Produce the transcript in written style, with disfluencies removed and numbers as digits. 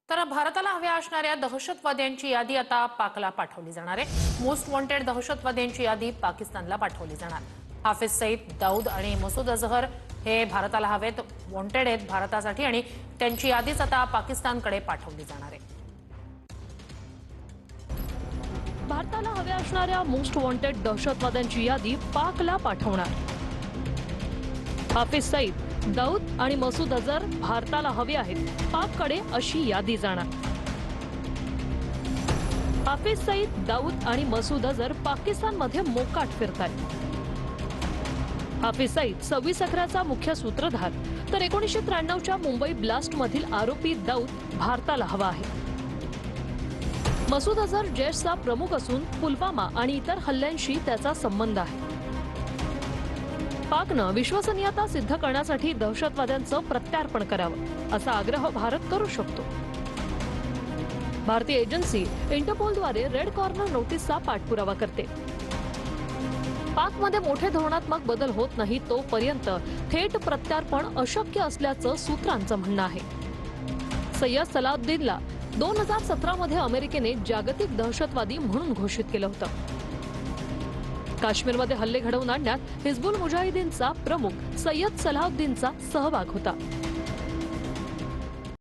तर भारताला हव्या असणाऱ्या दहशतवाद्यांची यादी आता पाकला पाठवली जाणार आहे। मोस्ट वॉन्टेड दहशतवाद्यांची यादी पाकिस्तानला पाठवली जाणार। हाफिज सईद, दाऊद आणि मसूद अजहर हे भारताला हवेत, वॉन्टेड आहेत भारतासाठी आणि त्यांची यादीच आता पाकिस्तानकडे पाठवली जाणार आहे। भारताला हव्या असणाऱ्या मोस्ट वॉन्टेड दहशतवाद्यांची यादी पाकला पाठवणार। हाफिज सईद, दाऊद आणि मसूद अजहर भारताला हवे आहेत, पाककडे अशी यादी जाणार। हाफिज सईद, दाऊद आणि मसूद अजहर पाकिस्तानमध्ये मोकाट फिरतात। हाफिज सईद 26/11चा मुख्य सूत्रधार, तर 1993च्या मुंबई ब्लास्ट मधील आरोपी दाऊद भारताला हवा आहे। मसूद अजहर जैशचा प्रमुख असून पुलवामा आणि इतर हल्ल्यांशी त्याचा संबंध आहे। पाकनं विश्वसनीयता सिद्ध करण्यासाठी दहशतवाद्यांचं प्रत्यार्पण करावं असा आग्रह भारत करू शकतो। भारतीय एजन्सी इंटरपोलद्वारे रेड कॉर्नर नोटीसचा पाठपुरावा करते। पाकमध्ये मोठे धोरणात्मक बदल होत नाही तोपर्यंत थेट प्रत्यार्पण अशक्य असल्याचं सूत्रांचं म्हणणं आहे। सय्यद सलाउद्दीनला 2017 मध्ये अमेरिकेने जागतिक दहशतवादी म्हणून घोषित केलं होतं। काश्मीरमध्ये हल्ले घडवून आणण्यात हिजबुल मुजाहिदीनचा प्रमुख सय्यद सलाउद्दीनचा सहभाग होता।